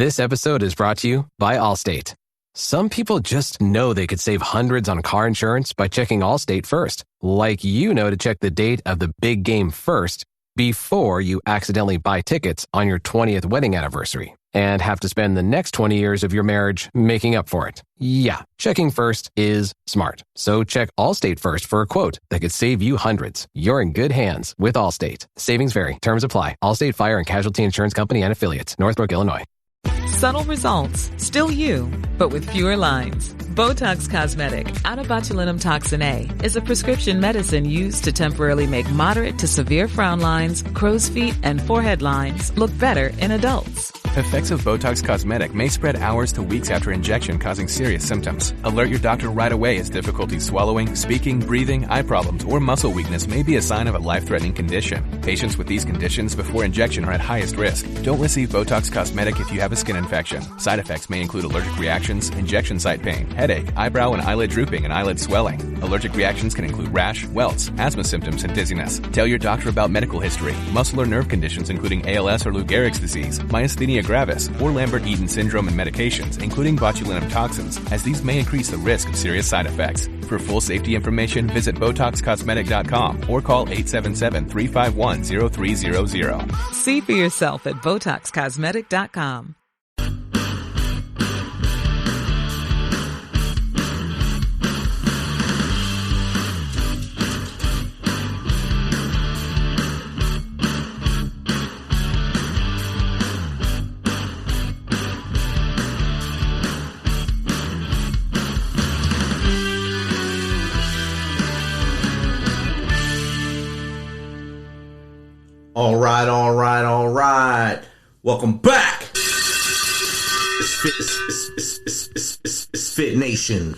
This episode is brought to you by Allstate. Some people just know they could save hundreds on car insurance by checking Allstate first. Like you know to check the date of the big game first before you accidentally buy tickets on your 20th wedding anniversary and have to spend the next 20 years of your marriage making up for it. Yeah, checking first is smart. So check Allstate first for a quote that could save you hundreds. You're in good hands with Allstate. Savings vary. Terms apply. Allstate Fire and Casualty Insurance Company and Affiliates. Northbrook, Illinois. Subtle results, still you, but with fewer lines. Botox Cosmetic, out of botulinum toxin A, is a prescription medicine used to temporarily make moderate to severe frown lines, crow's feet, and forehead lines look better in adults. Effects of Botox Cosmetic may spread hours to weeks after injection, causing serious symptoms. Alert your doctor right away as difficulty swallowing, speaking, breathing, eye problems, or muscle weakness may be a sign of a life-threatening condition. Patients with these conditions before injection are at highest risk. Don't receive Botox Cosmetic if you have a skin infection. Side effects may include allergic reactions, injection site pain, headache, eyebrow and eyelid drooping, and eyelid swelling. Allergic reactions can include rash, welts, asthma symptoms, and dizziness. Tell your doctor about medical history, muscle or nerve conditions including ALS or Lou Gehrig's disease, myasthenia gravis, or Lambert-Eaton syndrome, and medications, including botulinum toxins, as these may increase the risk of serious side effects. For full safety information, visit BotoxCosmetic.com or call 877-351-0300. See for yourself at BotoxCosmetic.com. All right. Welcome back. It's Fit Nation.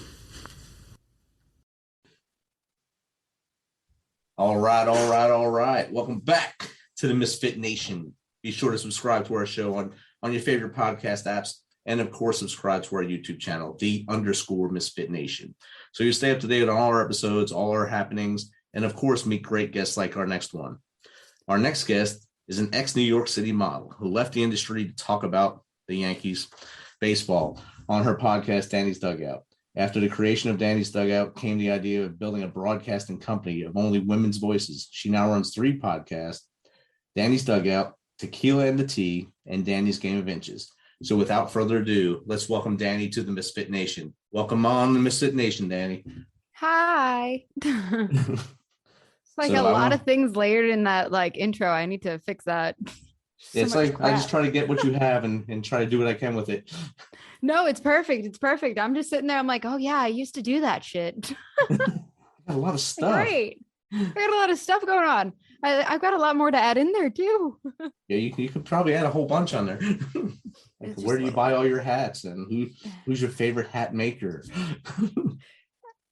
All right. Welcome back to the Misfit Nation. Be sure to subscribe to our show on your favorite podcast apps. And of course, subscribe to our YouTube channel, _Misfit Nation. So you stay up to date on all our episodes, all our happenings, and of course, meet great guests like our next one. Our next guest is an ex-New York City model who left the industry to talk about the Yankees baseball on her podcast, Dani's Dugout. After the creation of Dani's Dugout came the idea of building a broadcasting company of only women's voices. She now runs 3 podcasts, Dani's Dugout, Tequila and the Tea, and Dani's Game of Inches. So without further ado, let's welcome Dani to the Misfit Nation. Welcome on the Misfit Nation, Dani. Hi. Like so a lot of things layered in that intro. I need to fix that. It's like crap. I just try to get what you have and try to do what I can with it. No, it's perfect. It's perfect. I'm just sitting there. I'm like, oh yeah, I used to do that shit. Got a lot of stuff. Great. I got a lot of stuff going on. I've got a lot more to add in there too. Yeah, you could probably add a whole bunch on there. Where do you buy all your hats and who's your favorite hat maker?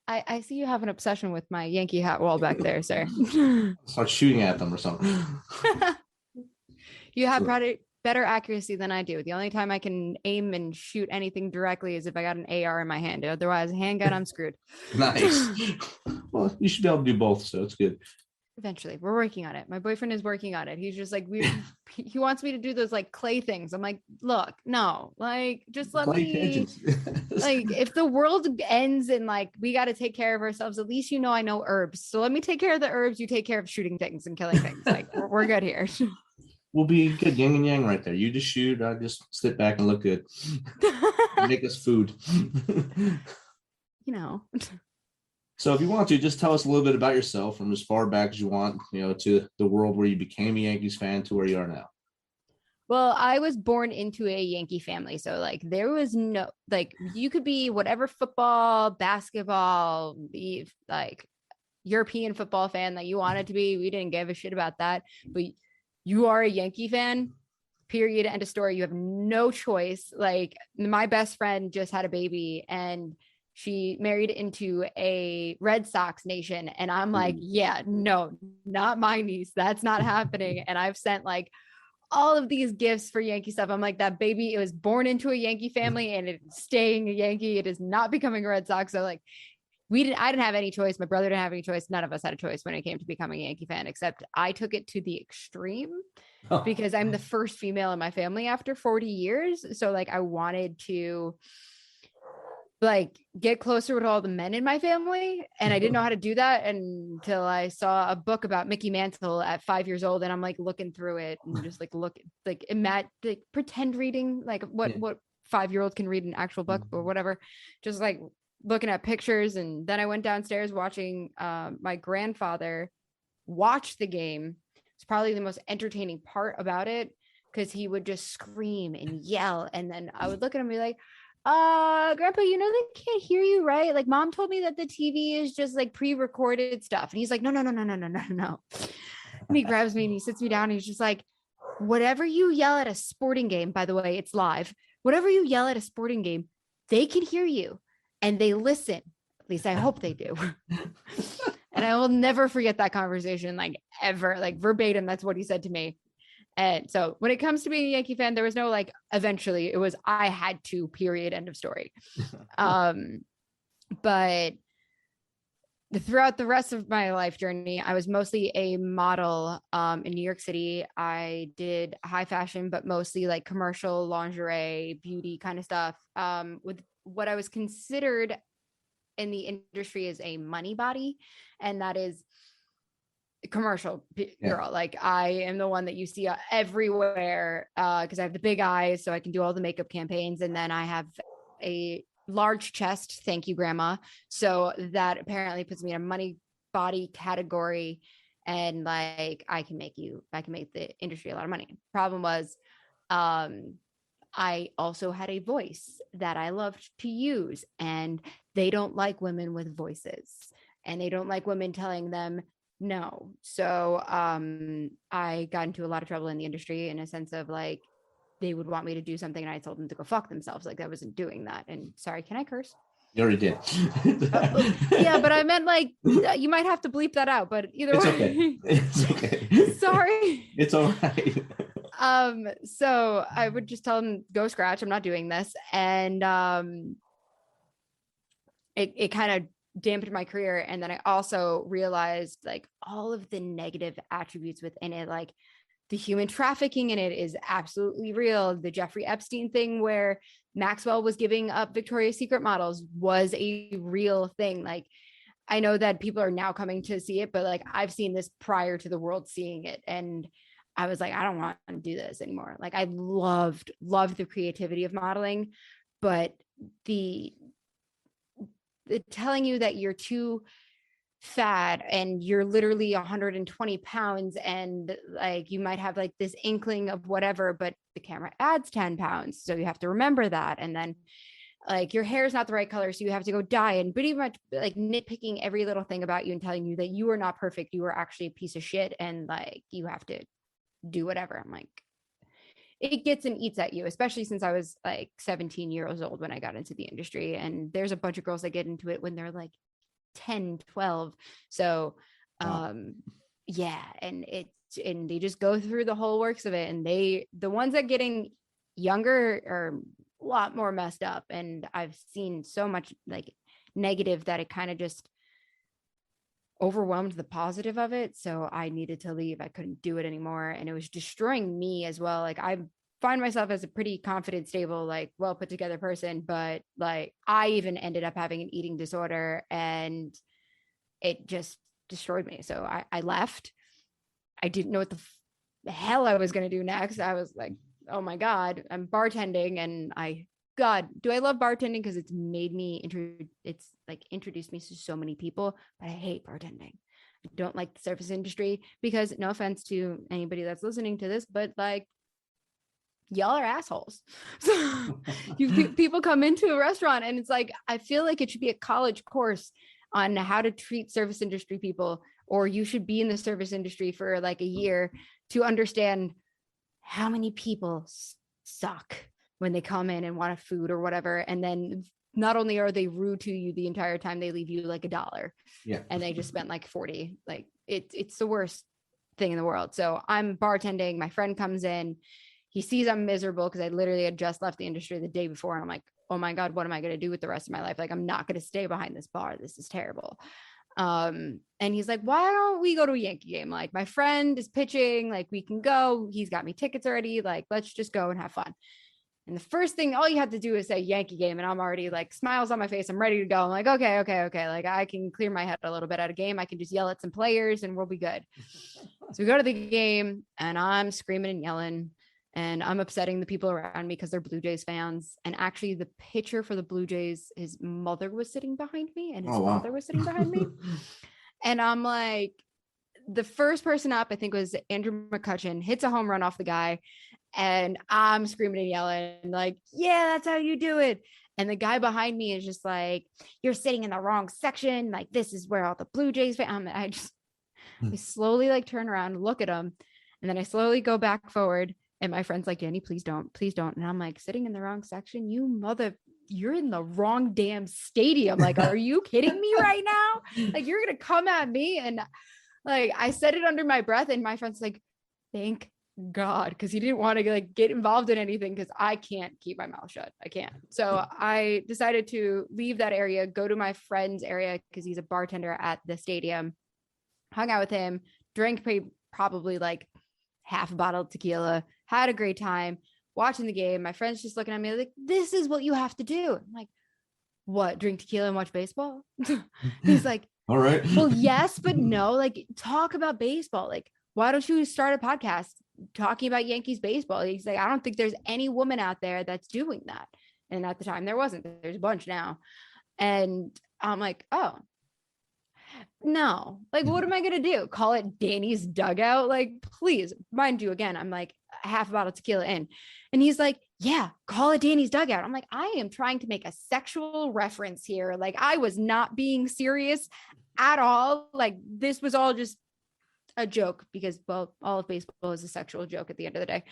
I see you have an obsession with my Yankee hat wall back there, sir. Start shooting at them or something. You have better accuracy than I do. The only time I can aim and shoot anything directly is if I got an AR in my hand. Otherwise, handgun, I'm screwed. Nice. Well, you should be able to do both, so it's good. Eventually, we're working on it. My boyfriend is working on it. He's just like, he wants me to do those clay things. I'm like, look, no, just let clay me if the world ends and we got to take care of ourselves, at least I know herbs. So let me take care of the herbs. You take care of shooting things and killing things. We're good here. We'll be good yin and yang right there. You just shoot, I just sit back and look good. Make us food. So if you want to, just tell us a little bit about yourself from as far back as you want, to the world where you became a Yankees fan to where you are now. Well, I was born into a Yankee family. So there was no, you could be whatever football, basketball, European football fan that you wanted to be. We didn't give a shit about that. But you are a Yankee fan, period, end of story. You have no choice. My best friend just had a baby and she married into a Red Sox nation. And I'm like, yeah, no, not my niece. That's not happening. And I've sent all of these gifts for Yankee stuff. I'm like, that baby, it was born into a Yankee family and it's staying a Yankee. It is not becoming a Red Sox. So I didn't have any choice. My brother didn't have any choice. None of us had a choice when it came to becoming a Yankee fan, except I took it to the extreme because I'm the first female in my family after 40 years. So like I wanted to like get closer with all the men in my family. And I didn't know how to do that until I saw a book about Mickey Mantle at 5 years old. And I'm like looking through it and just like pretend reading, like what 5-year-old can read an actual book or whatever, just like looking at pictures. And then I went downstairs watching my grandfather watch the game. It's probably the most entertaining part about it because he would just scream and yell. And then I would look at him and be like, Grandpa, you know they can't hear you, right? Like mom told me that the TV is just like pre-recorded stuff. And he's like, no. And he grabs me and he sits me down and he's just like, whatever you yell at a sporting game, by the way, it's live. Whatever you yell at a sporting game, they can hear you and they listen. At least I hope they do. And I will never forget that conversation, like ever, like verbatim. That's what he said to me. And so when it comes to being a Yankee fan, there was no like, eventually it was, I had to, period, end of story. But throughout the rest of my life journey, I was mostly a model in New York City. I did high fashion, but mostly like commercial lingerie, beauty kind of stuff, with what I was considered in the industry as a money body. And that is commercial girl. Like I am the one that you see everywhere because I have the big eyes, so I can do all the makeup campaigns. And then I have a large chest. Thank you, Grandma. So that apparently puts me in a money body category. And like I can make the industry a lot of money. Problem was, I also had a voice that I loved to use, and they don't like women with voices, and they don't like women telling them no. So I got into a lot of trouble in the industry in a sense of like, they would want me to do something and I told them to go fuck themselves. Like I wasn't doing that. And sorry, can I curse? You already did. Yeah, but I meant like, you might have to bleep that out, but either way. Okay. It's okay. Sorry. It's all right. So I would just tell them, go scratch. I'm not doing this. And it kind of dampened my career. And then I also realized like all of the negative attributes within it, like the human trafficking in it is absolutely real. The Jeffrey Epstein thing where Maxwell was giving up Victoria's Secret models was a real thing. Like I know that people are now coming to see it, but like I've seen this prior to the world seeing it. And I was like, I don't want to do this anymore. Like I loved the creativity of modeling, but the telling you that you're too fat and you're literally 120 pounds and like you might have like this inkling of whatever, but the camera adds 10 pounds. So you have to remember that. And then like your hair is not the right color, so you have to go dye, and pretty much like nitpicking every little thing about you and telling you that you are not perfect. You are actually a piece of shit. And like, you have to do whatever. I'm like, it gets and eats at you, especially since I was like 17 years old when I got into the industry. And there's a bunch of girls that get into it when they're like 10, 12. So, yeah. And they just go through the whole works of it. And the ones that getting younger are a lot more messed up. And I've seen so much like negative that it kind of just overwhelmed the positive of it. So I needed to leave. I couldn't do it anymore. And it was destroying me as well. Like I find myself as a pretty confident, stable, like well put together person, but like I even ended up having an eating disorder and it just destroyed me. So I left. I didn't know what the hell I was going to do next. I was like, oh my God, I'm bartending. And God, do I love bartending? Because it's made me, it's like introduced me to so many people, but I hate bartending. I don't like the service industry because, no offense to anybody that's listening to this, but like, y'all are assholes. So people come into a restaurant and it's like, I feel like it should be a college course on how to treat service industry people, or you should be in the service industry for like a year to understand how many people suck when they come in and want a food or whatever. And then not only are they rude to you the entire time, they leave you like $1. Yeah. And they just spent like 40. Like it's the worst thing in the world. So I'm bartending. My friend comes in. He sees I'm miserable because I literally had just left the industry the day before. And I'm like, oh my God, what am I going to do with the rest of my life? Like, I'm not going to stay behind this bar. This is terrible. And he's like, why don't we go to a Yankee game? Like, my friend is pitching, like, we can go. He's got me tickets already. Like, let's just go and have fun. And the first thing, all you have to do is say Yankee game. And I'm already like smiles on my face. I'm ready to go. I'm like, okay. Like, I can clear my head a little bit at a game. I can just yell at some players and we'll be good. So we go to the game and I'm screaming and yelling and I'm upsetting the people around me because they're Blue Jays fans. And actually the pitcher for the Blue Jays, his mother was sitting behind me and his father was sitting behind me. And I'm like, the first person up, I think was Andrew McCutcheon, hits a home run off the guy. And I'm screaming and yelling like, yeah, that's how you do it. And the guy behind me is just like, you're sitting in the wrong section. Like, this is where all the Blue Jays fans. I slowly like turn around, look at him. And then I slowly go back forward. And my friend's like, Dani, please don't. And I'm like, sitting in the wrong section, you're in the wrong damn stadium. Like, are you kidding me right now? Like, you're going to come at me. And like, I said it under my breath and my friend's like, thank God. Because he didn't want to like get involved in anything because I can't keep my mouth shut. I can't. So I decided to leave that area, go to my friend's area because he's a bartender at the stadium, hung out with him, drank probably like half a bottle of tequila, had a great time watching the game. My friend's just looking at me like, this is what you have to do. I'm like, what, drink tequila and watch baseball? He's like, all right. Well, yes, but no, like, talk about baseball. Like, why don't you start a podcast talking about Yankees baseball? He's like, I don't think there's any woman out there that's doing that. And at the time there wasn't. There's a bunch now. And I'm like, oh, no, like, what am I going to do? Call it Dani's Dugout? Like, please, mind you, again, I'm like half a bottle of tequila in. And he's like, yeah, call it Dani's Dugout. I'm like, I am trying to make a sexual reference here. Like, I was not being serious at all. Like, this was all just a joke because, well, all of baseball is a sexual joke at the end of the day.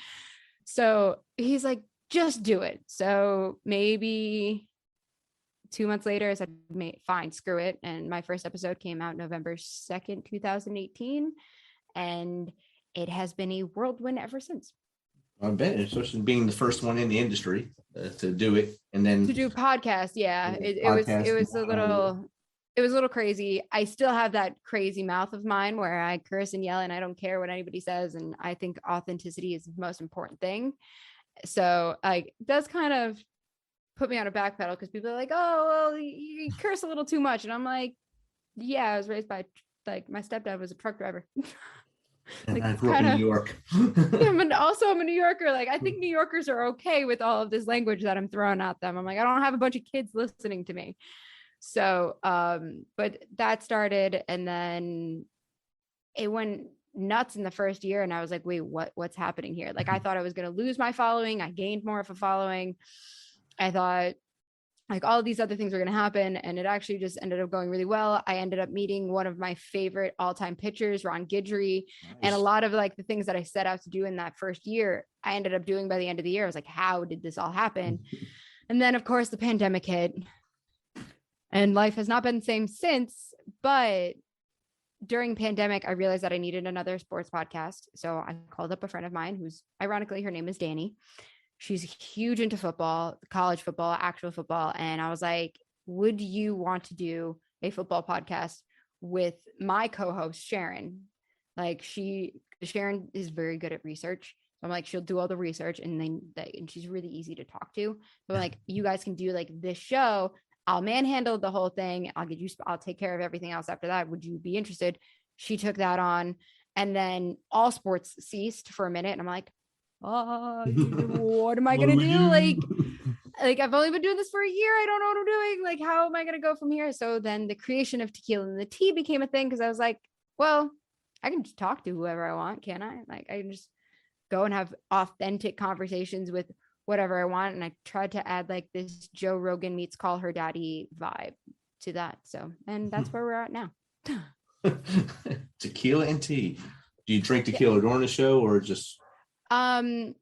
So he's like, just do it. So maybe 2 months later, I said, fine, screw it. And my first episode came out November 2nd, 2018. And it has been a whirlwind ever since. I bet, especially being the first one in the industry to do it, and then to do podcasts. Yeah, it was a little crazy. I still have that crazy mouth of mine where I curse and yell and I don't care what anybody says. And I think authenticity is the most important thing. So it does kind of put me on a back pedal because people are like, oh, well, you curse a little too much. And I'm like, yeah, I was raised by, like, my stepdad was a truck driver. Like, I grew up in New York. Yeah, but also I'm a New Yorker. Like, I think New Yorkers are okay with all of this language that I'm throwing at them. I'm like, I don't have a bunch of kids listening to me. So, but that started, and then it went nuts in the first year. And I was like, wait, what's happening here? Like, I thought I was going to lose my following. I gained more of a following. I thought like all of these other things were going to happen. And it actually just ended up going really well. I ended up meeting one of my favorite all-time pitchers, Ron Guidry. Nice. And a lot of like the things that I set out to do in that first year, I ended up doing by the end of the year. I was like, how did this all happen? And then of course the pandemic hit and life has not been the same since. But during pandemic, I realized that I needed another sports podcast. So I called up a friend of mine who's ironically, her name is Dani. She's huge into football, college football, actual football. And I was like, would you want to do a football podcast with my co-host, Sharon? Like Sharon is very good at research. So I'm like, she'll do all the research and she's really easy to talk to. So I'm like, you guys can do like this show. I'll manhandle the whole thing. I'll take care of everything else after that. Would you be interested? She took that on. And then all sports ceased for a minute. And I'm like, what am I gonna do? Like I've only been doing this for a year. I don't know what I'm doing. Like, how am I gonna go from here? So then the creation of Tequila and the Tea became a thing because I was like, well, I can just talk to whoever I want, can't I? Like, I can just go and have authentic conversations with whatever I want. And I tried to add like this Joe Rogan meets Call Her Daddy vibe to that. So, and that's where we're at now. Tequila and tea. Do you drink tequila during the show or just? Sometimes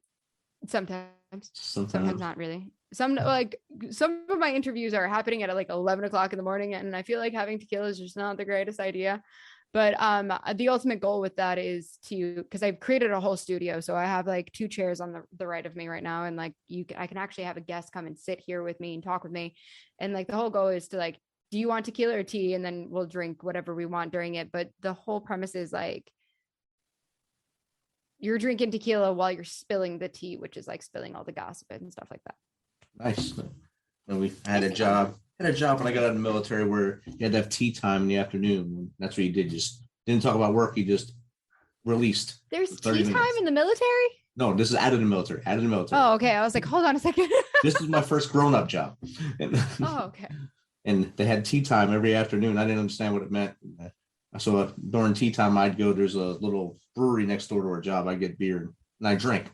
not really. Some of my interviews are happening at like 11 o'clock in the morning. And I feel like having tequila is just not the greatest idea. But the ultimate goal with that is because I've created a whole studio. So I have like 2 chairs on the right of me right now. And like I can actually have a guest come and sit here with me and talk with me. And like the whole goal is to like do you want tequila or tea? And then we'll drink whatever we want during it. But the whole premise is like, you're drinking tequila while you're spilling the tea, which is like spilling all the gossip and stuff like that. Nice. And we had a job when I got out of the military where you had to have tea time in the afternoon. That's what you did. Just didn't talk about work. You just released. There's tea time in the military? No, this is out of the military. Oh, okay. I was like, hold on a second. This is my first grown-up job. Oh, okay. And they had tea time every afternoon. I didn't understand what it meant. So during tea time, I'd go, there's a little brewery next door to our job. I get beer and I drink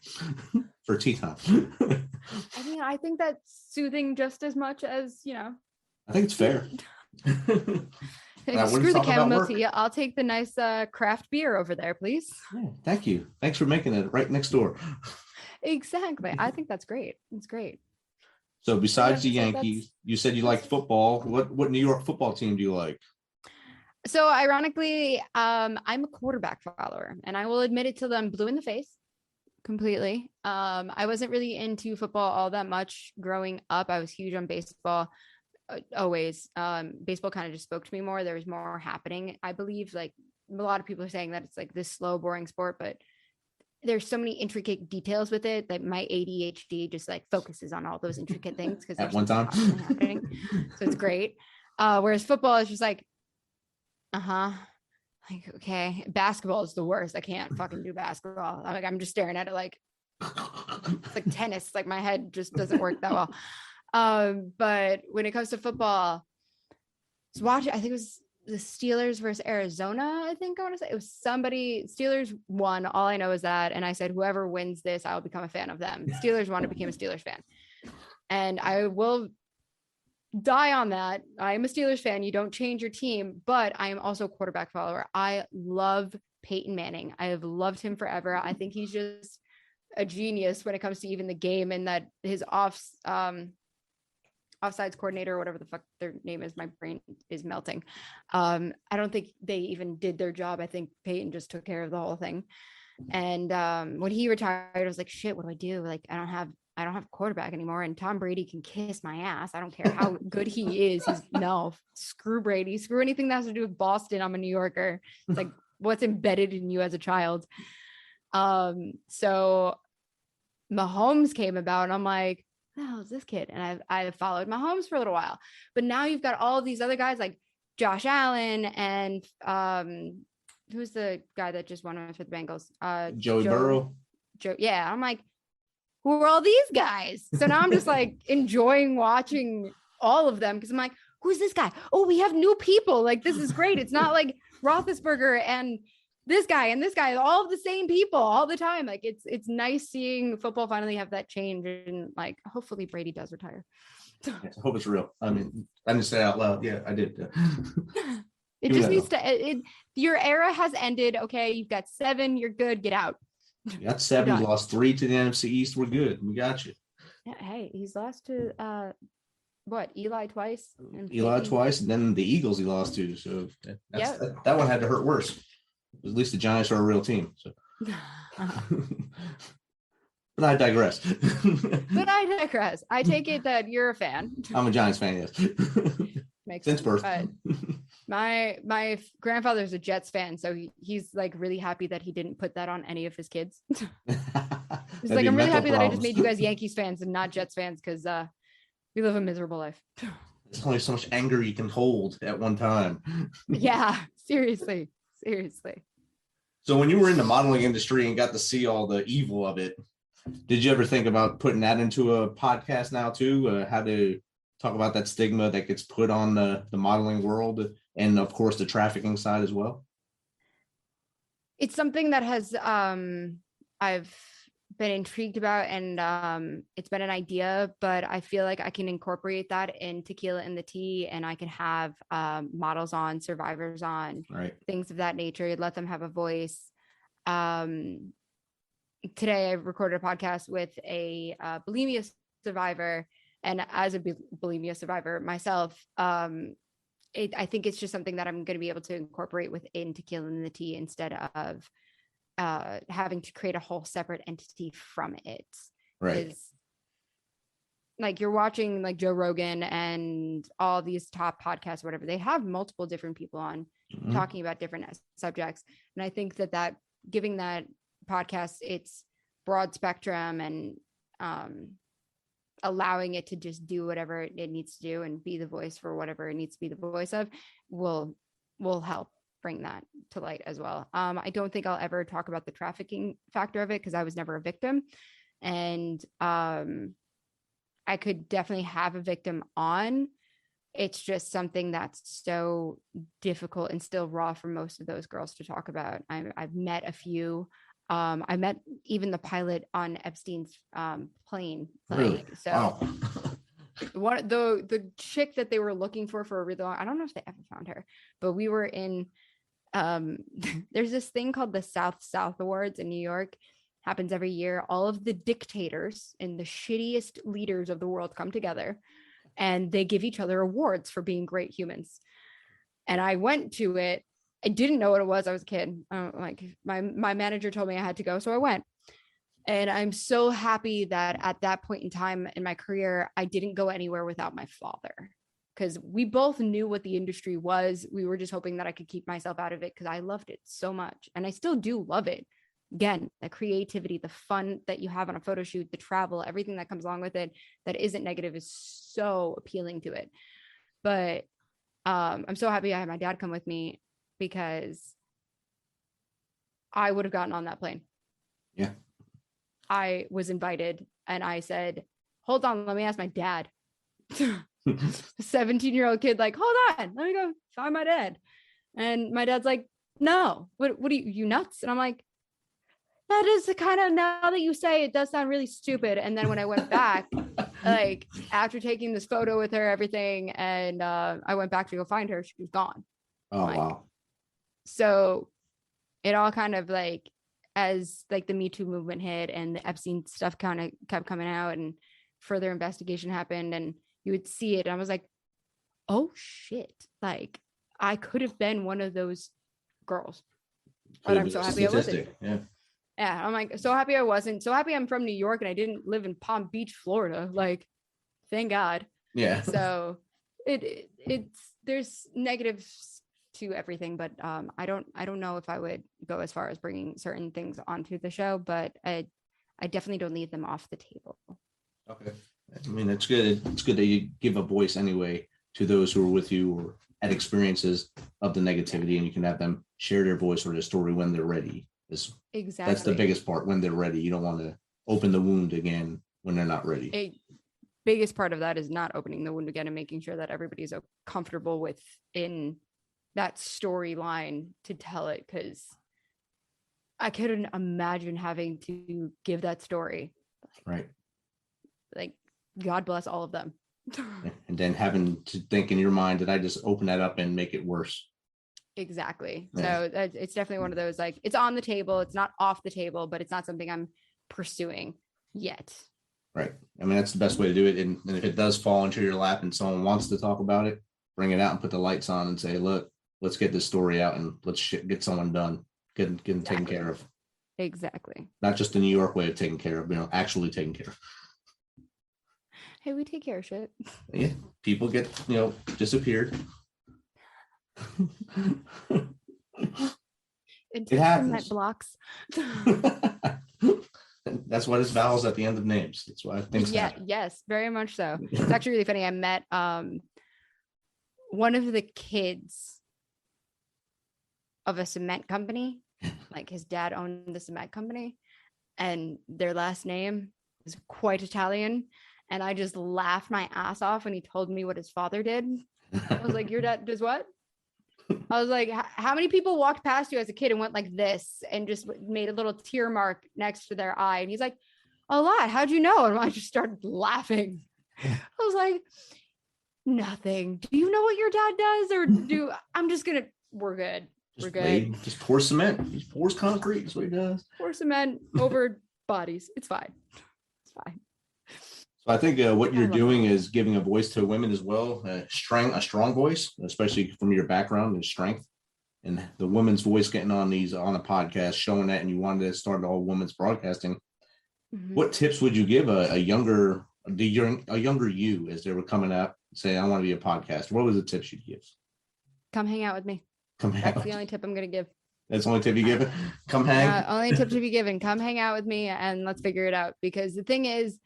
for tea time. I mean, I think that's soothing just as much as, I think it's fair. Screw the chamomile tea. I'll take the nice craft beer over there, please. Yeah, thank you. Thanks for making it right next door. Exactly. I think that's great. It's great. So besides the Yankees, you said you like football. What New York football team do you like? So ironically, I'm a quarterback follower, and I will admit it till I'm blue in the face completely. I wasn't really into football all that much growing up. I was huge on baseball. Always. Baseball kind of just spoke to me more. There was more happening. I believe like a lot of people are saying that it's like this slow, boring sport, but there's so many intricate details with it that my ADHD just like focuses on all those intricate things because at one time happening. So it's great. Whereas football is just like, like, okay. Basketball is the worst. I can't fucking do basketball. I'm just staring at it like it's like tennis. Like my head just doesn't work that well. But when it comes to football, I was watching, I think it was the Steelers versus Arizona. I think I want to say it was Steelers won. All I know is that. And I said, whoever wins this, I'll become a fan of them. Steelers won. I became a Steelers fan. And I will die on that. I am a Steelers fan. You don't change your team, but I am also a quarterback follower. I love Peyton Manning. I have loved him forever. I think he's just a genius when it comes to even the game, and that his offsides coordinator, or whatever the fuck their name is, my brain is melting. I don't think they even did their job. I think Peyton just took care of the whole thing. And when he retired, I was like, shit, what do I do? Like, I don't have a quarterback anymore, and Tom Brady can kiss my ass. I don't care how good he is. Screw Brady, screw anything that has to do with Boston. I'm a New Yorker. It's like what's embedded in you as a child. So Mahomes came about, and I'm like, who the hell is this kid? And I followed Mahomes for a little while, but now you've got all these other guys like Josh Allen and who's the guy that just won for the Bengals? Joey Burrow. Yeah, I'm like, who are all these guys? So now I'm just like enjoying watching all of them because I'm like, who's this guy? Oh, we have new people. Like, this is great. It's not like Roethlisberger and this guy, all the same people all the time. Like, it's nice seeing football finally have that change, and like, hopefully Brady does retire. I hope it's real. I mean, I didn't say it out loud. Yeah, I did. It just needs to. Your era has ended. Okay, you've got 7. You're good. Get out. You got 7. You lost 3 to the NFC East. We're good. We got you. Yeah, hey, he's lost to Eli twice. Eli twice, and then the Eagles he lost to. So that one had to hurt worse. At least the Giants are a real team. So. But I digress. I take it that you're a fan. I'm a Giants fan, yes. Makes Since sense. birth. But my grandfather's a Jets fan, so he's like really happy that he didn't put that on any of his kids. He's like, I'm really happy that I just made you guys Yankees fans and not Jets fans, because we live a miserable life. There's only so much anger you can hold at one time. Yeah, seriously. So when you were in the modeling industry and got to see all the evil of it, did you ever think about putting that into a podcast now too? How to talk about that stigma that gets put on the modeling world, and of course the trafficking side as well? It's something that has I've been intrigued about, and it's been an idea, but I feel like I can incorporate that in Tequila and the Tea, and I can have models on, survivors on, right, things of that nature, let them have a voice. Today I recorded a podcast with a bulimia survivor, and as a bulimia survivor myself, I think it's just something that I'm going to be able to incorporate within Tequila and the Tea instead of having to create a whole separate entity from it. Right. like you're watching like Joe Rogan and all these top podcasts, whatever, they have multiple different people on talking about different subjects. And I think that giving that podcast its broad spectrum and allowing it to just do whatever it needs to do and be the voice for whatever it needs to be the voice of will help bring that to light as well. I don't think I'll ever talk about the trafficking factor of it because I was never a victim. And I could definitely have a victim on. It's just something that's so difficult and still raw for most of those girls to talk about. I've met a few. I met even the pilot on Epstein's plane. Really? So Wow. one the chick that they were looking for a really long, I don't know if they ever found her, but we were in there's this thing called the South Awards in New York. Happens every year. All of the dictators and the shittiest leaders of the world come together and they give each other awards for being great humans. And I went to it. I didn't know what it was. I was a kid. Like my manager told me I had to go. So I went. And I'm so happy that at that point in time in my career, I didn't go anywhere without my father. Because we both knew what the industry was. We were just hoping that I could keep myself out of it because I loved it so much. And I still do love it. Again, the creativity, the fun that you have on a photo shoot, the travel, everything that comes along with it that isn't negative is so appealing to it. But I'm so happy I had my dad come with me because I would have gotten on that plane. Yeah. I was invited and I said, hold on, let me ask my dad. 17-year-old kid, like, hold on, let me go find my dad. And my dad's like, no, what are you nuts? And I'm like, that is the kind of, now that you say it does sound really stupid. And then when I went back, like after taking this photo with her, everything, and I went back to go find her, she was gone. Oh, like, wow. So it all kind of like, as like the Me Too movement hit and the Epstein stuff kind of kept coming out and further investigation happened and you would see it. And I was like, oh shit. Like I could have been one of those girls, but I'm so happy I wasn't. Yeah, I'm like so happy I wasn't. So happy I'm from New York and I didn't live in Palm Beach, Florida. Like, thank God. Yeah. So it's there's negatives to everything, but I don't know if I would go as far as bringing certain things onto the show, but I definitely don't leave them off the table. Okay. I mean, it's good. It's good that you give a voice anyway to those who are with you or had experiences of the negativity, and you can have them share their voice or their story when they're ready. Exactly. That's the biggest part, when they're ready. You don't want to open the wound again when they're not ready. Biggest part of that is not opening the wound again and making sure that everybody's comfortable within that storyline to tell it, because I couldn't imagine having to give that story. Right. Like, God bless all of them. And then having to think in your mind, did I just open that up and make it worse? Exactly. Yeah. So it's definitely one of those, like, it's on the table, it's not off the table, but it's not something I'm pursuing yet. Right. I mean, that's the best way to do it. And if it does fall into your lap and someone wants to talk about it, bring it out and put the lights on and say, look, let's get this story out and let's get someone done, get them taken care of. Exactly. Not just the New York way of taking care of, actually taking care of. Hey, we take care of shit. Yeah. People get, disappeared. It happens. Blocks. That's what it's vowels at the end of names. That's why things happen. Yes, very much so. It's actually really funny. I met one of the kids of a cement company. Like, his dad owned the cement company and their last name is quite Italian. And I just laughed my ass off when he told me what his father did. I was like, your dad does what? I was like, how many people walked past you as a kid and went like this and just made a little tear mark next to their eye? And he's like, a lot. How'd you know? And I just started laughing. I was like, nothing. Do you know what your dad does? Or we're good. We're good. Just pour cement. He pours concrete. That's what he does. Pour cement over bodies. It's fine. It's fine. So I think what you're doing is giving a voice to women as well, a strong voice, especially from your background and strength, and the women's voice getting on a podcast, showing that, and you wanted to start all women's broadcasting. Mm-hmm. What tips would you give a younger a younger you, as they were coming up, say, I want to be a podcaster, what was the tips you'd give? Come hang out with me. That's the only tip I'm going to give. That's the only tip you give? Come hang? Only tip to be given. Come hang out with me and let's figure it out. Because the thing is,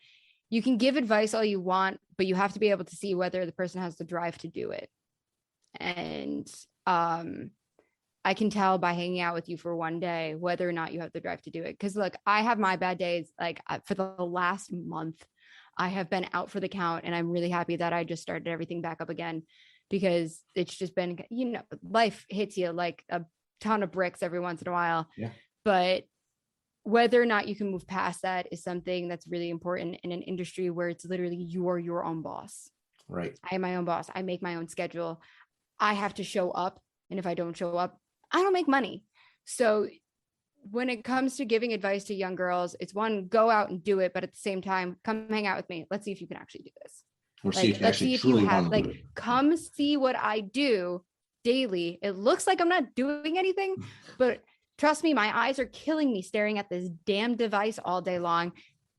you can give advice all you want, but you have to be able to see whether the person has the drive to do it. And I can tell by hanging out with you for one day whether or not you have the drive to do it. Because look, I have my bad days. Like for the last month, I have been out for the count, and I'm really happy that I just started everything back up again, because it's just been, life hits you like a ton of bricks every once in a while. Yeah. But whether or not you can move past that is something that's really important in an industry where it's literally you're your own boss. Right. I am my own boss. I make my own schedule. I have to show up. And if I don't show up, I don't make money. So when it comes to giving advice to young girls, it's one, go out and do it. But at the same time, come hang out with me. Let's see if you can actually do this. Or see if you actually truly want to do it. Come see what I do daily. It looks like I'm not doing anything, but trust me, my eyes are killing me staring at this damn device all day long,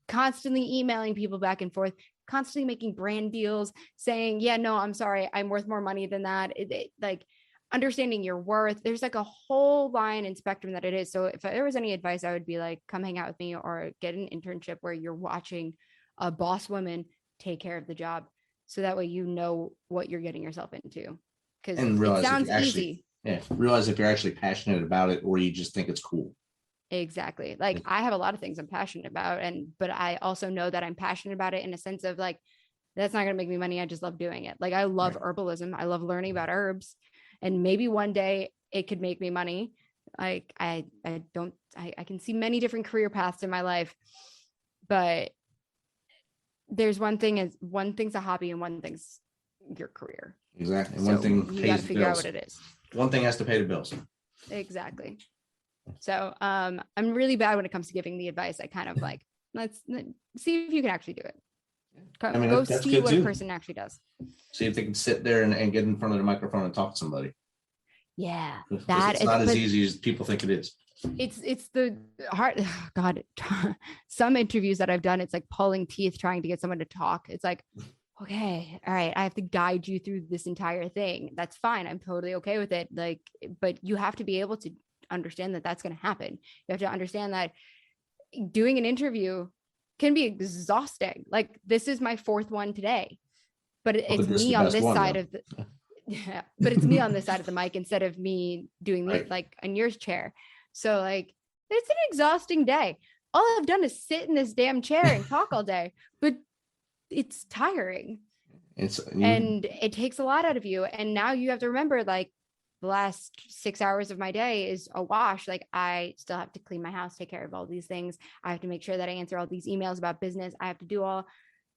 constantly emailing people back and forth, constantly making brand deals, saying, yeah, no, I'm sorry, I'm worth more money than that. Like understanding your worth. There's like a whole line and spectrum that it is. So if there was any advice, I would be like, come hang out with me or get an internship where you're watching a boss woman take care of the job. So that way, you know what you're getting yourself into. Because it sounds easy. Yeah. Realize if you're actually passionate about it or you just think it's cool. Exactly. Like I have a lot of things I'm passionate about, but I also know that I'm passionate about it in a sense of like, that's not going to make me money. I just love doing it. Like I love herbalism. I love learning about herbs, and maybe one day it could make me money. Like I can see many different career paths in my life, but there's one thing's a hobby and one thing's your career. Exactly. And one thing you got to figure out what it is. One thing has to pay the bills. Exactly. So I'm really bad when it comes to giving the advice. I kind of like, let's see if you can actually do it. Go see what a person actually does. See if they can sit there and get in front of the microphone and talk to somebody. Yeah. It's not as easy as people think it is. It's the hard. God, some interviews that I've done, it's like pulling teeth trying to get someone to talk. It's like, okay, all right, I have to guide you through this entire thing. That's fine. I'm totally okay with it. Like, but you have to be able to understand that that's going to happen. You have to understand that doing an interview can be exhausting. Like this is my fourth one today, but it's me on this side of the, yeah, but it's me on this side of the mic instead of me doing like on your chair. So like, it's an exhausting day. All I've done is sit in this damn chair and talk all day, but it's tiring. And it takes a lot out of you. And now you have to remember, like, the last 6 hours of my day is a wash. Like I still have to clean my house, take care of all these things. I have to make sure that I answer all these emails about business. I have to do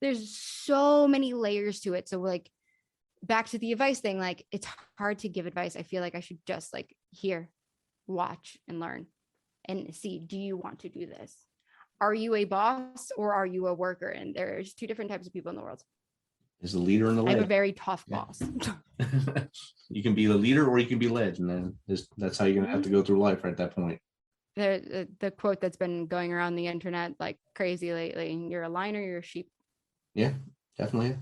there's so many layers to it. So like back to the advice thing, like it's hard to give advice. I feel like I should just like watch and learn and see, do you want to do this? Are you a boss or are you a worker? And there's two different types of people in the world. Is the leader and the led. I'm a very tough boss. You can be the leader or you can be led. And then that's how you're going to have to go through life right at that point. The quote that's been going around the internet like crazy lately, you're a lion or you're a sheep. Yeah, definitely.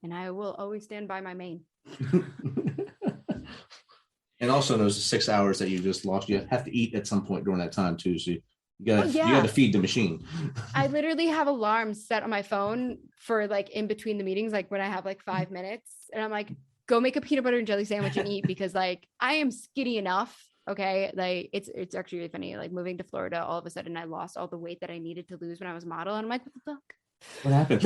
And I will always stand by my mane. And also those 6 hours that you just lost, you have to eat at some point during that time too. So you got to feed the machine. I literally have alarms set on my phone for like in between the meetings, like when I have like 5 minutes, and I'm like, go make a peanut butter and jelly sandwich and eat, because like I am skinny enough. Okay. Like it's actually really funny. Like moving to Florida, all of a sudden I lost all the weight that I needed to lose when I was a model. And I'm like, what the fuck? What happened?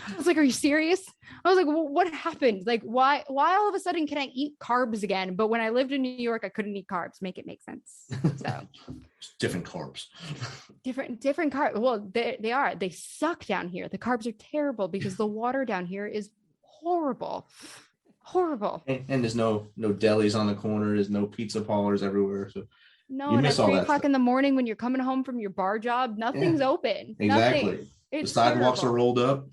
I was like, are you serious? I was like, well, what happened? Like, why all of a sudden can I eat carbs again? But when I lived in New York, I couldn't eat carbs. Make it make sense. So different carbs. Different carbs. Well, they suck down here. The carbs are terrible because the water down here is horrible. And there's no delis on the corner. There's no pizza parlors everywhere. So no, and at 3 o'clock in the morning when you're coming home from your bar job, nothing's open. Exactly. Nothing. The sidewalks are rolled up.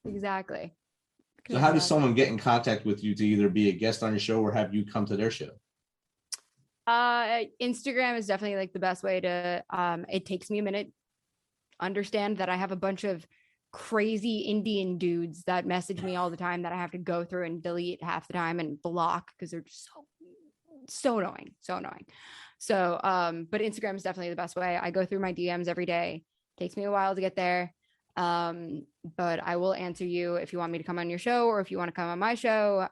Exactly. So how does someone get in contact with you to either be a guest on your show or have you come to their show? Instagram is definitely like the best way to, it takes me a minute understand that I have a bunch of crazy Indian dudes that message me all the time that I have to go through and delete half the time and block because they're just so annoying. So, but Instagram is definitely the best way. I go through my DMs every day. Takes me a while to get there. But I will answer you if you want me to come on your show or if you want to come on my show.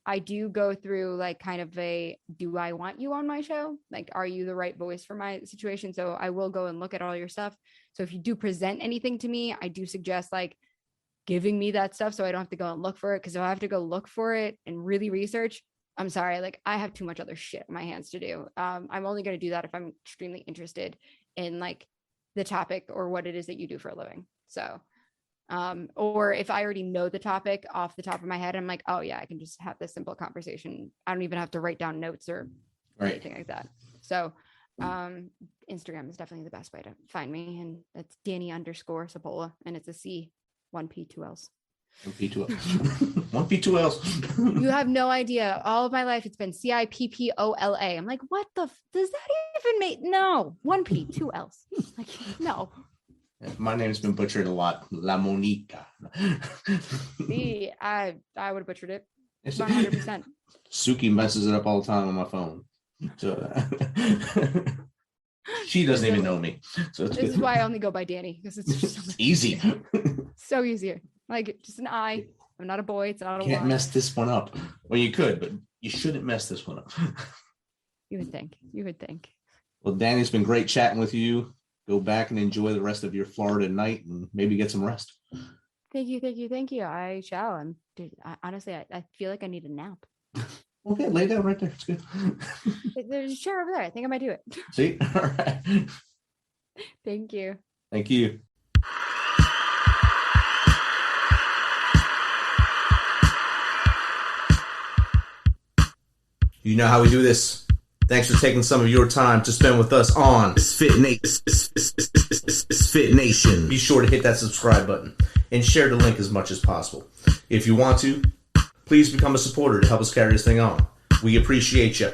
I do go through like kind of do I want you on my show? Like, are you the right voice for my situation? So I will go and look at all your stuff. So if you do present anything to me, I do suggest like giving me that stuff so I don't have to go and look for it. Because if I have to go look for it and really research, I'm sorry, like I have too much other shit in my hands to do. I'm only going to do that if I'm extremely interested in like the topic or what it is that you do for a living. So, or if I already know the topic off the top of my head, I'm like, oh yeah, I can just have this simple conversation. I don't even have to write down notes or anything like that. So, Instagram is definitely the best way to find me. And it's Dani_Cipolla, and it's a C, 1P, 2 L's. 1P, 2 L's. 1P, 2 L's. You have no idea. All of my life, it's been Cippolla. I'm like, what the does that even make? No, 1P, 2 L's. Like, no. My name's been butchered a lot. La Monica. See, I would have butchered it 100%. Suki messes it up all the time on my phone. So she doesn't even know me. So this is why I only go by Dani, because it's just so easy. So easier. Like just an I. I'm not a boy. It's not a Can't Y. mess this one up. Well, you could, but you shouldn't mess this one up. You would think. Well, Dani, it's been great chatting with you. Go back and enjoy the rest of your Florida night and maybe get some rest. Thank you. I shall. Honestly, I feel like I need a nap. Okay, lay down right there. It's good. There's a chair over there. I think I might do it. See? All right. Thank you. Thank you. You know how we do this. Thanks for taking some of your time to spend with us on Misfit Nation. Be sure to hit that subscribe button and share the link as much as possible. If you want to, please become a supporter to help us carry this thing on. We appreciate you.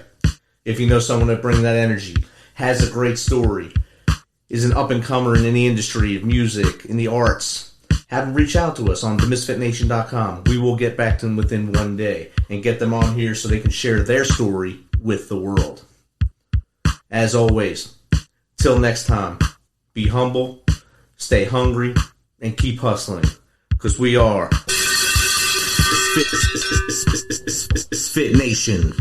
If you know someone that brings that energy, has a great story, is an up-and-comer in the industry of music, in the arts, have them reach out to us on themisfitnation.com. We will get back to them within one day and get them on here so they can share their story with the world. As always, till next time, be humble, stay hungry, and keep hustling, because we are Fit Nation.